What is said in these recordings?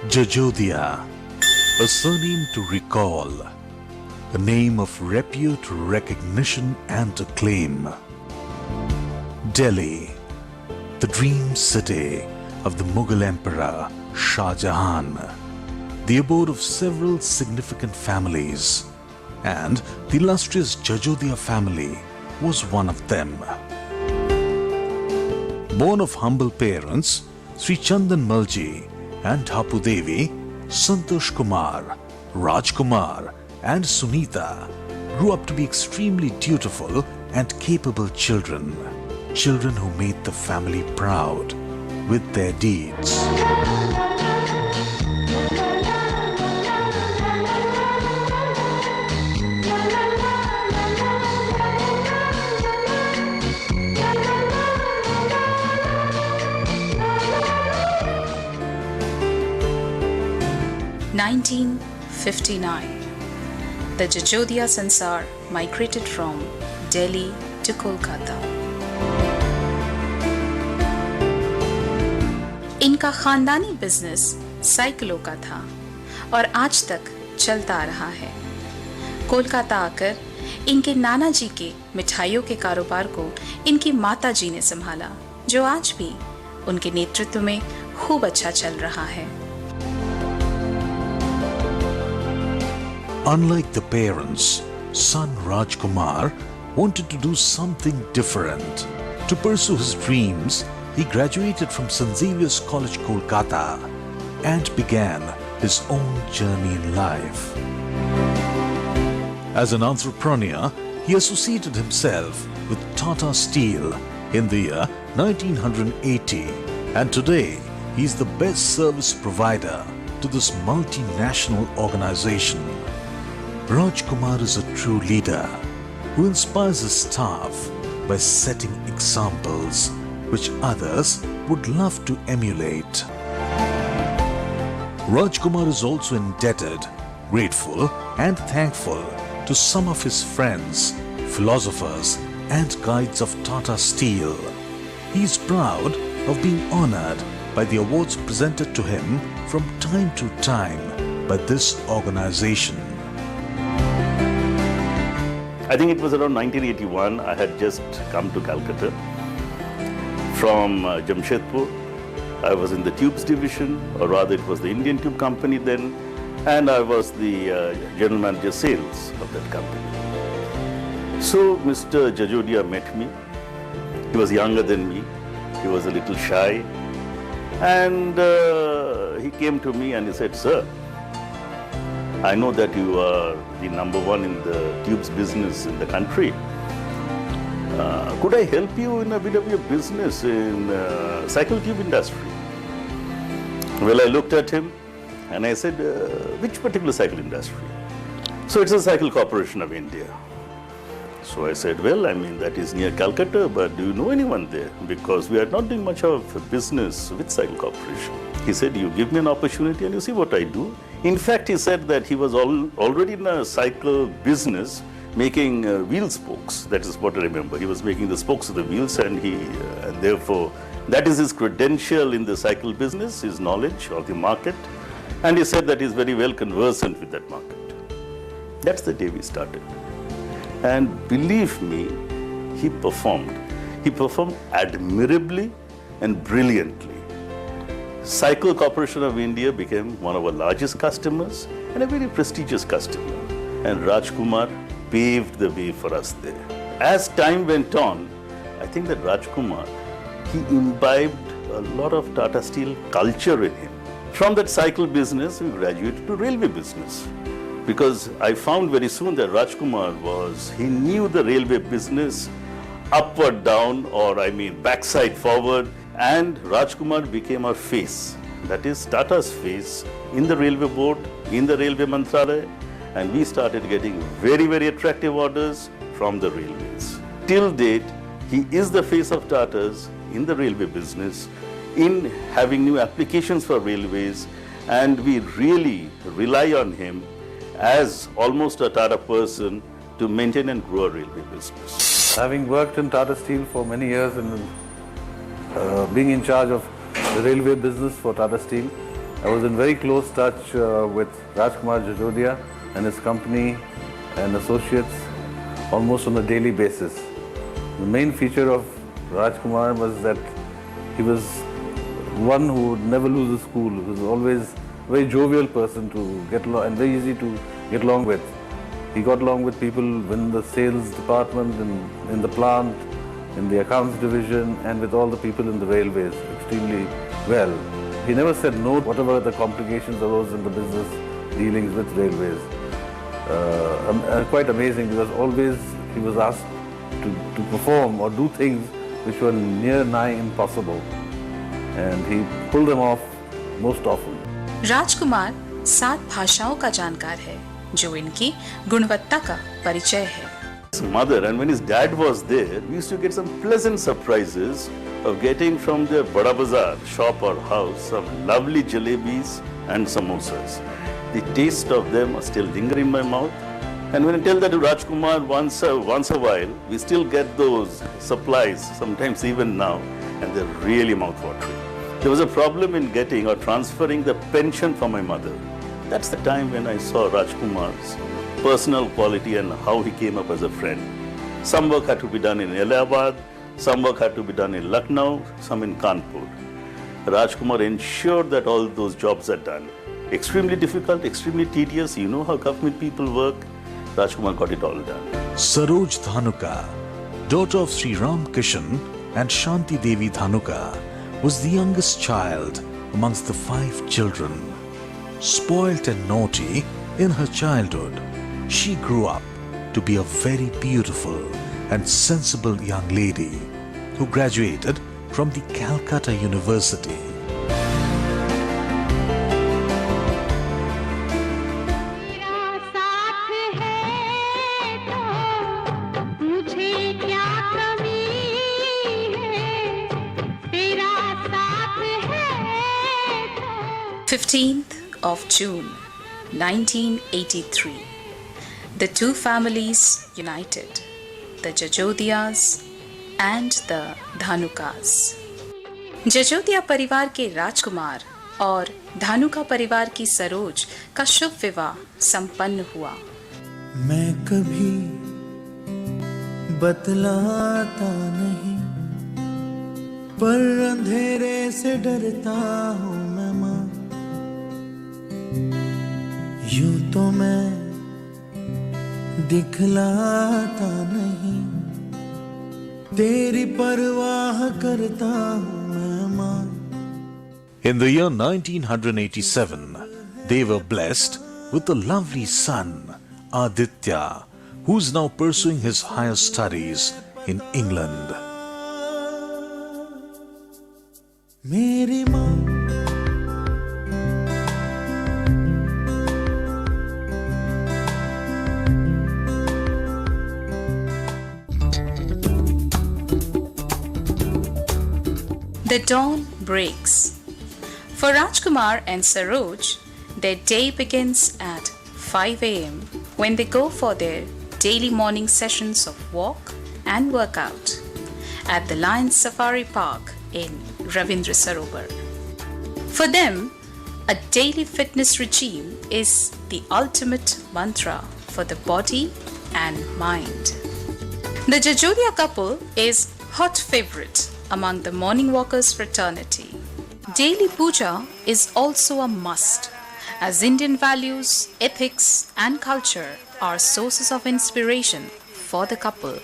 Jajodia, a surname to recall, a name of repute, recognition and acclaim. Delhi, the dream city of the Mughal Emperor Shah Jahan, the abode of several significant families, and the illustrious Jajodia family was one of them. Born of humble parents, Sri Chandan Malji and Thapu Devi, Santosh Kumar, Rajkumar and Sunita grew up to be extremely dutiful and capable children. Children who made the family proud with their deeds. (1959). The Jajodia Sansar migrated from Delhi to Kolkata. इनका खानदानी business साइकिलों का था और आज तक चलता रहा है। कोलकाता आकर इनके नाना जी के मिठाइयों के कारोबार को इनकी माता जी ने संभाला, जो आज भी उनके नेतृत्व में खूब अच्छा चल रहा है। Unlike the parents, son Rajkumar wanted to do something different. To pursue his dreams, he graduated from St. Xavier's College, Kolkata, and began his own journey in life. As an entrepreneur, he associated himself with Tata Steel in the year 1980, and today he is the best service provider to this multinational organization. Rajkumar is a true leader who inspires his staff by setting examples which others would love to emulate. Rajkumar is also indebted, grateful and thankful to some of his friends, philosophers and guides of Tata Steel. He is proud of being honored by the awards presented to him from time to time by this organization. I think it was around 1981. I had just come to Calcutta from Jamshedpur. I was in the tubes division, or rather it was the Indian Tube Company then, and I was the general manager sales of that company. So Mr. Jajodia met me. He was younger than me. He was a little shy, and he came to me and he said, "Sir, I know that you are the number one in the tubes business in the country. Could I help you in a bit of your business in cycle tube industry?" Well, I looked at him and I said, "Which particular cycle industry?" "So it's a Cycle Corporation of India." So I said, "Well, I mean, that is near Calcutta, but do you know anyone there? Because we are not doing much of business with Cycle Corporation." He said, "You give me an opportunity and you see what I do." In fact, he said that he was already in a cycle business making wheel spokes. That is what I remember. He was making the spokes of the wheels, and and therefore that is his credential in the cycle business, his knowledge of the market. And he said that he's very well conversant with that market. That's the day we started. And believe me, he performed. He performed admirably and brilliantly. Cycle Corporation of India became one of our largest customers and a very prestigious customer. And Rajkumar paved the way for us there. As time went on, I think that Rajkumar, he imbibed a lot of Tata Steel culture in him. From that cycle business, we graduated to railway business. Because I found very soon that Rajkumar he knew the railway business upward down, or I mean backside forward. And Rajkumar became our face, that is Tata's face, in the railway board, in the railway Mantralaya, and we started getting very, very attractive orders from the railways. Till date, he is the face of Tata's in the railway business, in having new applications for railways, and we really rely on him as almost a Tata person to maintain and grow a railway business. Having worked in Tata Steel for many years and being in charge of the railway business for Tata Steel, I was in very close touch with Rajkumar Jajodia and his company and associates almost on a daily basis. The main feature of Rajkumar was that he was one who would never lose his cool. He was always a very jovial person to get along and very easy to get along with. He got along with people in the sales department, in the plant, in the accounts division, and with all the people in the railways extremely well. He never said no, whatever the complications arose in the business dealings with railways. Quite amazing, because always he was asked to perform or do things which were near nigh impossible, and he pulled them off most often. राजकुमार 7 भाषाओं का जानकार है, जो इनकी गुणवत्ता का परिचय है. His mother, and when his dad was there, we used to get some pleasant surprises of getting from the Bada Bazaar shop or house some lovely jalebis and samosas. The taste of them are still lingering in my mouth. And when I tell that to Rajkumar once a while, we still get those supplies, sometimes even now, and they're really mouth-watering. There was a problem in getting or transferring the pension for my mother. That's the time when I saw Rajkumar's personal quality and how he came up as a friend. Some work had to be done in Allahabad, some work had to be done in Lucknow, some in Kanpur. Rajkumar ensured that all those jobs are done. Extremely difficult, extremely tedious. You know how government people work. Rajkumar got it all done. Saroj Dhanuka, daughter of Sri Ram Kishan and Shanti Devi Dhanuka, was the youngest child amongst the 5 children. Spoilt and naughty in her childhood, she grew up to be a very beautiful and sensible young lady who graduated from the Calcutta University. of June 1983, the two families united, the Jajodias and the Dhanukas. Jajodia परिवार के राजकुमार और धानुका परिवार की सरोज का शुभ विवाह संपन्न हुआ. मैं कभी बतलाता नहीं, पर अंधेरे से डरता हूँ मैं माँ. यूं तो मैं दिखलाता नहीं, तेरी परवाह करता हूँ मैं माँ. In the year 1987, they were blessed with a lovely son, Aditya, who is now pursuing his higher studies in England. मेरी माँ The dawn breaks. For Rajkumar and Saroj, their day begins at 5 a.m. when they go for their daily morning sessions of walk and workout at the Lions Safari Park in Ravindra Sarovar. For them, a daily fitness regime is the ultimate mantra for the body and mind. The Jajodia couple is hot favorite among the morning walkers fraternity. Daily puja is also a must, as Indian values, ethics and culture are sources of inspiration for the couple.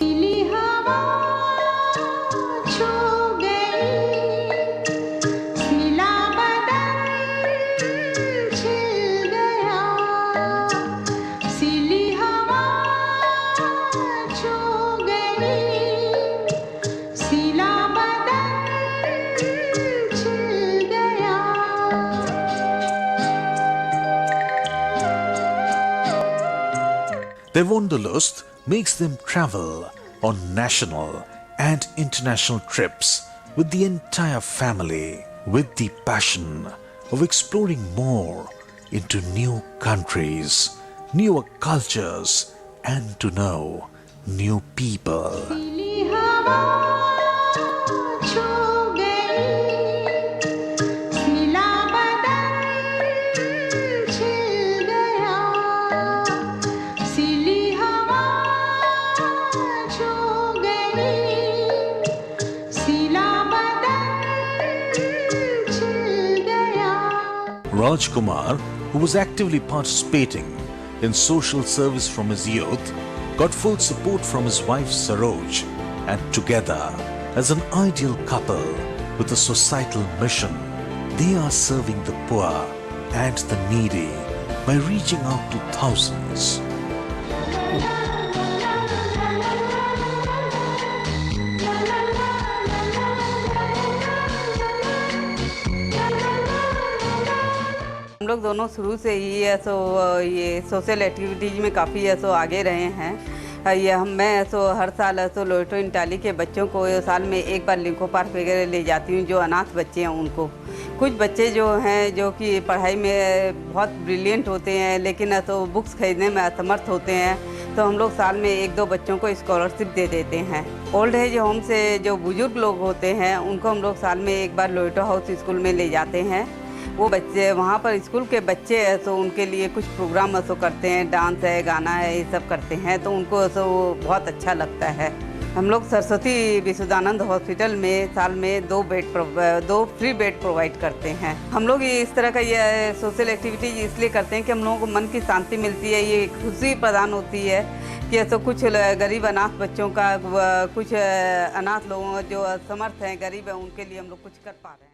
Their wanderlust makes them travel on national and international trips with the entire family, with the passion of exploring more into new countries, newer cultures, and to know new people. Rajkumar, who was actively participating in social service from his youth, got full support from his wife Saroj, and together, as an ideal couple with a societal mission, they are serving the poor and the needy by reaching out to thousands. हम लोग दोनों शुरू से ही ये social activities में काफ़ी आगे रहे हैं। मैं हर साल लोटो इंटाली के बच्चों को साल में एक बार लिंको पार्क वगैरह ले जाती हूँ, जो अनाथ बच्चे हैं उनको। कुछ बच्चे जो हैं जो कि पढ़ाई में बहुत ब्रिलियंट होते हैं लेकिन बुक्स खरीदने में असमर्थ होते हैं, तो हम लोग साल में 1-2 बच्चों को स्कॉलरशिप दे देते हैं। ओल्ड एज होम से जो बुजुर्ग लोग होते हैं उनको हम लोग साल में एक बार लोटो हाउस स्कूल में ले जाते हैं। वो बच्चे वहाँ पर स्कूल के बच्चे हैं तो उनके लिए कुछ प्रोग्राम करते हैं, डांस है, गाना है, ये सब करते हैं, तो उनको बहुत अच्छा लगता है। हम लोग सरस्वती विशुद्धानंद हॉस्पिटल में साल में 2 फ्री बेड प्रोवाइड करते हैं। हम लोग इस तरह का ये सोशल एक्टिविटीज इसलिए करते हैं कि हम लोगों को मन की शांति मिलती है, ये खुशी प्रदान होती है कि कुछ गरीब अनाथ बच्चों का, कुछ अनाथ लोगों जो असमर्थ हैं, गरीब हैं, उनके लिए हम लोग कुछ कर पा रहे हैं।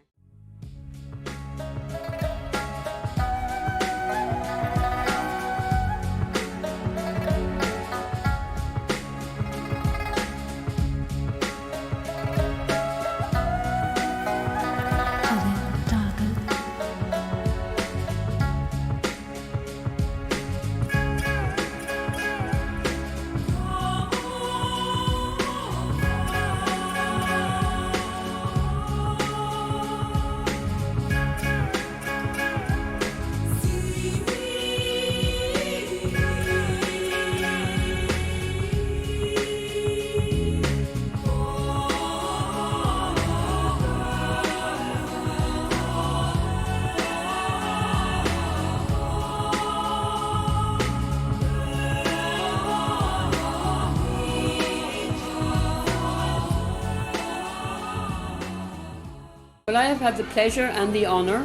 Well, I have had the pleasure and the honour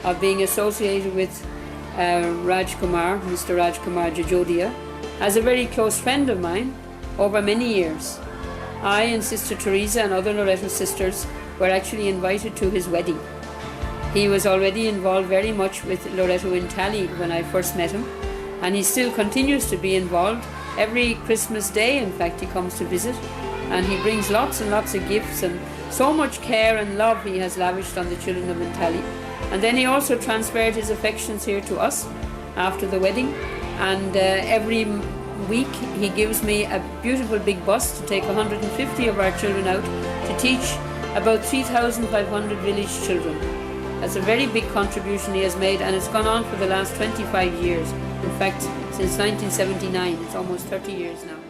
of being associated with Rajkumar, Mr. Rajkumar Jajodia, as a very close friend of mine over many years. I and Sister Teresa and other Loreto sisters were actually invited to his wedding. He was already involved very much with Loreto Intali when I first met him, and he still continues to be involved. Every Christmas Day, in fact, he comes to visit, and he brings lots and lots of gifts, and so much care and love he has lavished on the children of Intali. And then he also transferred his affections here to us after the wedding, and every week he gives me a beautiful big bus to take 150 of our children out to teach about 3,500 village children. That's a very big contribution he has made, and it's gone on for the last 25 years. In fact, since 1979, it's almost 30 years now.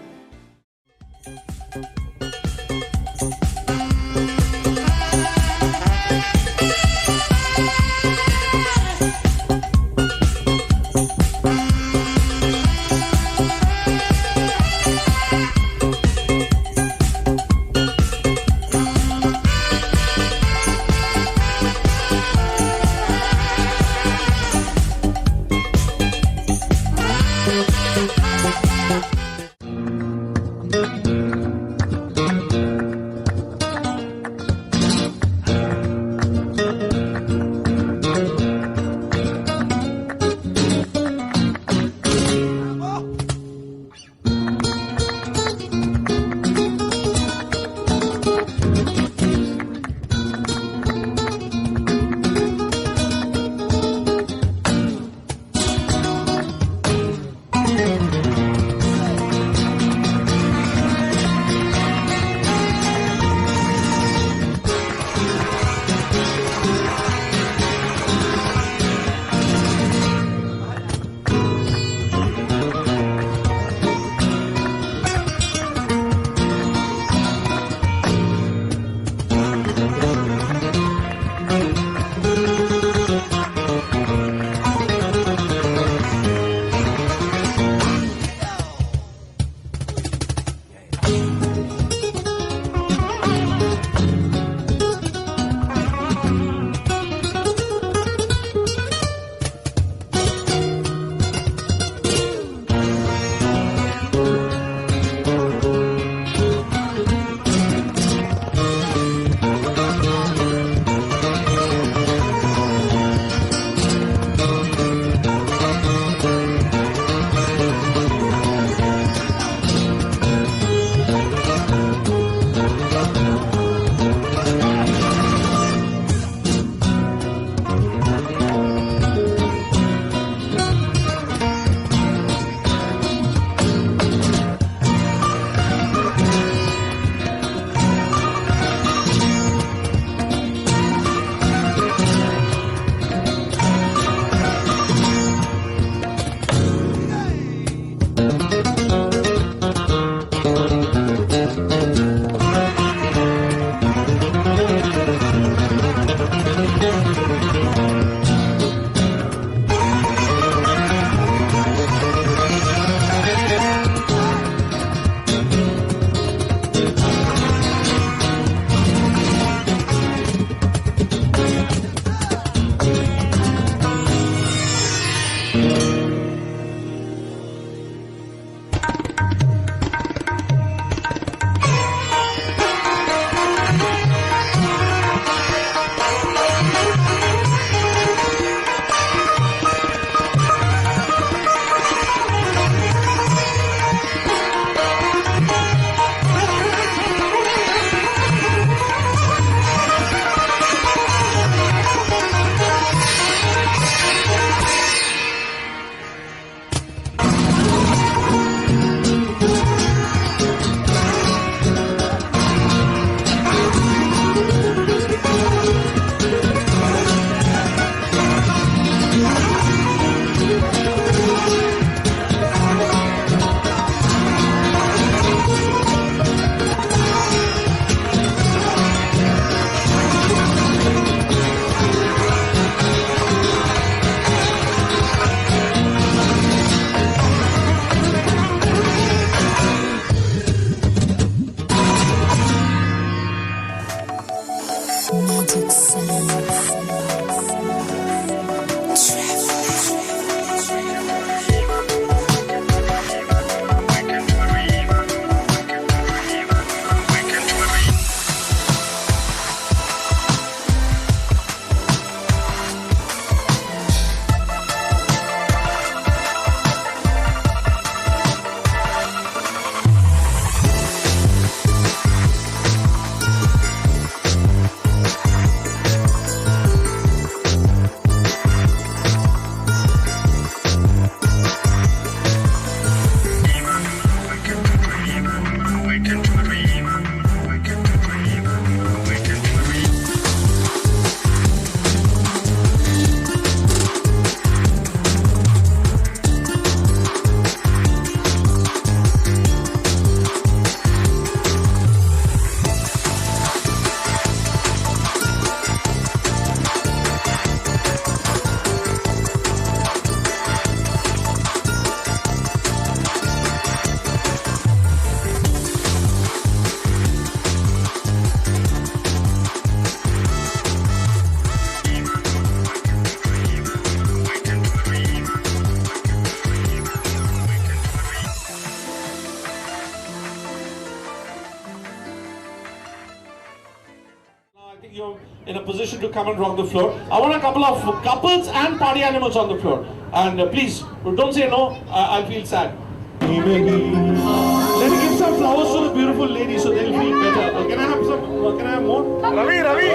position to come and rock the floor. I want a couple of couples and party animals on the floor. And please, don't say no, I'll feel sad. Let me give some flowers to the beautiful lady so they'll feel better. Can I have some? Can I have more? Ravi!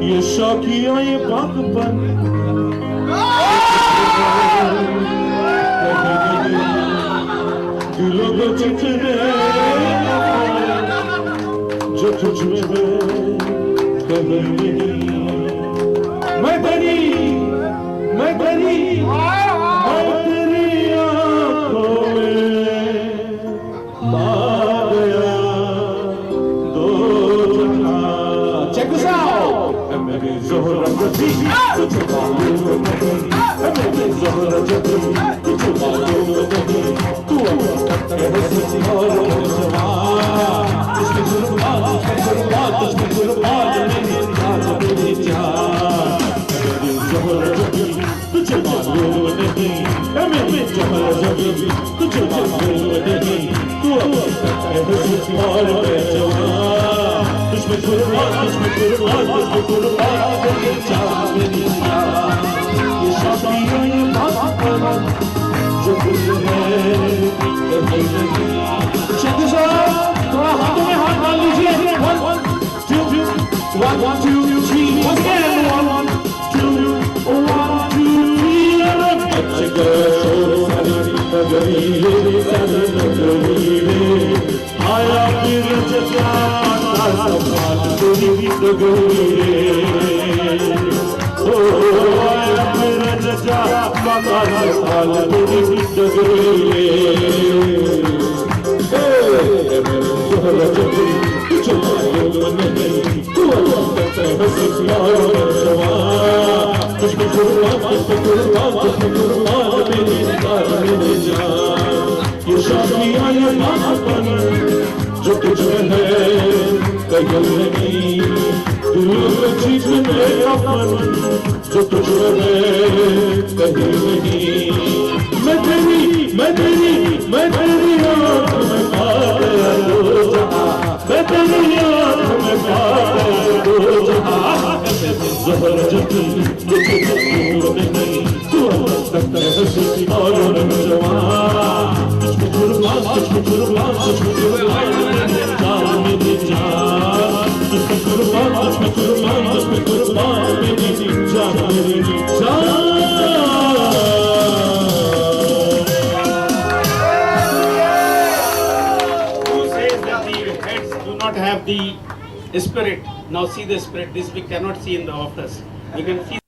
ये शौकिया ये बागबान दिलों को चितने जो तुझ में है कभी नहीं मैं तेरी तेरी आँखों में पा गया दो जहां check this out मेरी ज़ोहरा जबी तुझे मालूम नहीं मेरी ज़ोहरा जबी तुझे मालूम नहीं तू अब है हंसी और जवान तुझमें जुर्मात तुझमें जुर्मात मेरी जान मेरी जान मेरी ज़ोहरा जबी तुझे मालूम नहीं मेरी ज़ोहरा जबी तुझे मालूम नहीं तू अब है हंसी और जवान तुझमें जुर्मात मेरी जान मेरी जान ये शादियाँ ये बात जो कुछ है कहीं नहीं check this out थोड़ा हाथों में हाथ डाल लीजिए 1 2 1 2 3 once again 1 2 3 अच्छे आया फिर जगा सवाल तेरी डगरे ओ आया फिर जगा सवाल तेरी डगरे ज़ोहरा जबी तुझे मालूम नहीं तू है हंसी और जवान तुझमें जुर्मात मेरी जान ये शादियाँ ये बागबान जो तुझ में है कहीं नहीं दिल में चीज में अपन जो तुझ में है कहीं नहीं मैं तेरी आँख में पा गया दो जहां मैं तेरी आँख में पा गया दो जहां ज़ोहरा जबी तुझे मालूम नहीं तू अब है हंसी और जवान तुझमें जुर्मात मेरी जान मेरी जान तुझमें जुर्मात मेरी जान मेरी जान have the spirit. Now see the spirit. This we cannot see in the office. We can see.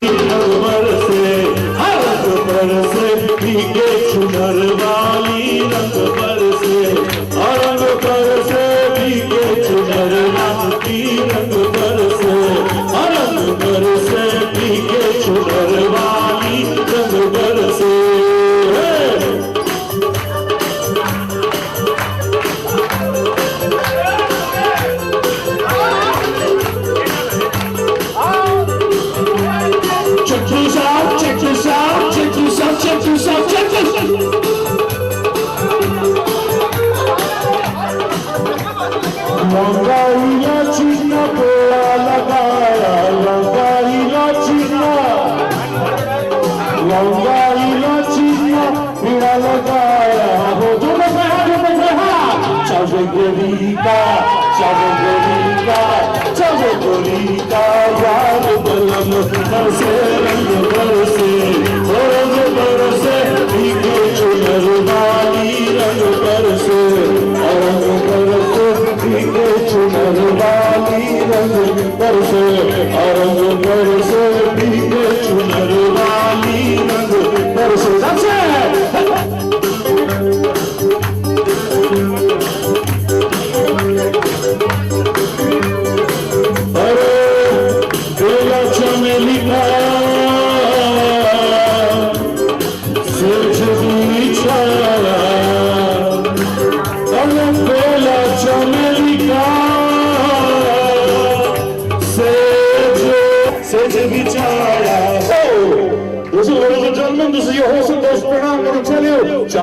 This is your host and host Pranam. I'm going to tell you.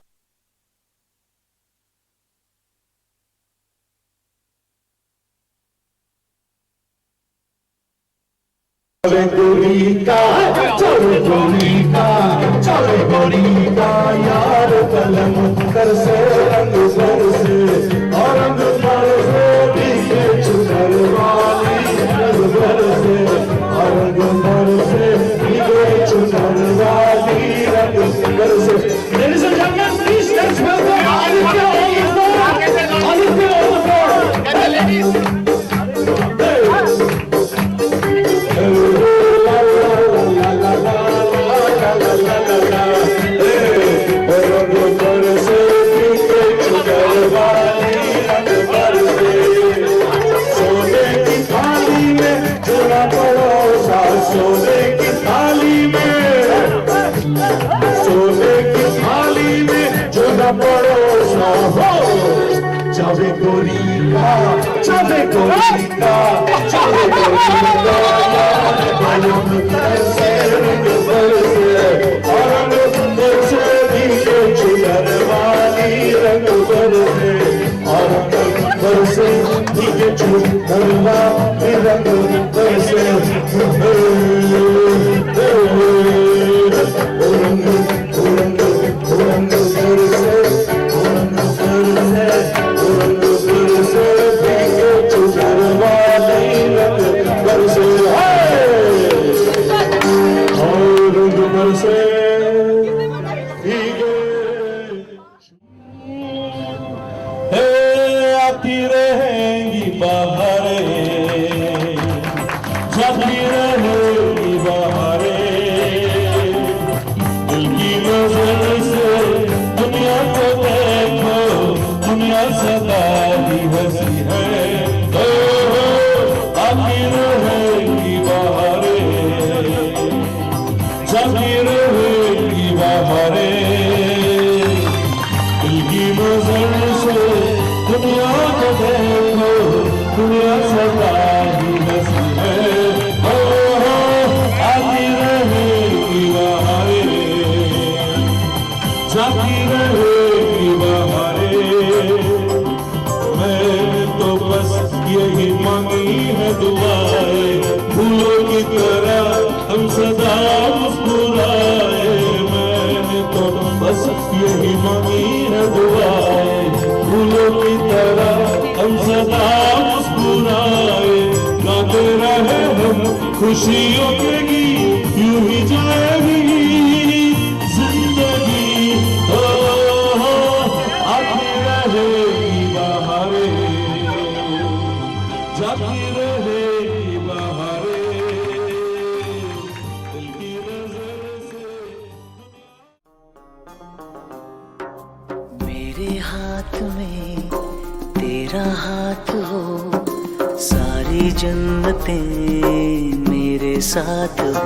गोरी का चले गोरी का चले गोरी का यार कलम कर से रंग भर से और रंग भर से भीगे चुनर वाली रंग भर से और रंग भर से भीगे चुनर वाली रंग भर से। Ladies and gentlemen, please let's welcome Aditya on the floor. Aditya on the floor. Get the ladies. सोने की थाली में जो न परोसा हो चावे गोरी का चावे गोरी का चावे गोरी का आलम से रंग बरसे और रंग बरसे भीगे चुनर वाली रंग बरसे और रंग बरसे भीगे चुनर वाली रंग बरसे। आती रहेंगी बहारें जाती रहेंगी बहारें दिल की नजर से दुनिया को देखो दुनिया सदा ही हंसी है आती रहेंगी बहारें जाती रहेंगी बहारें दिल की नजर से दुनिया को देखो दुनिया सदा ही हंसी है आती रहेगी बहारें जाती रहेगी बहारें मैंने तो बस यही मांगी है दुआएं फूलों की तरह हम सदा मुस्कुराए मैंने तो बस यही मांगी है दुआएं फूलों की तरह हम सदा मुस्कुराए गाते रहे हम खुशियों के गीत यूं ही जाएगी जिंदगी आती रहेगी बहारें जाती रहेगी बहारें दिल की नजर से। मेरे हाथ में तेरा हाथ हो सारी जन्नतें मेरे साथ हो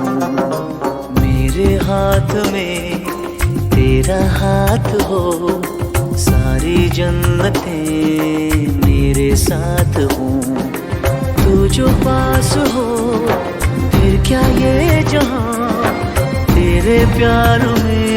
मेरे हाथ में तेरा हाथ हो सारी जन्नतें मेरे साथ हो तू जो पास हो फिर क्या ये जहां तेरे प्यार में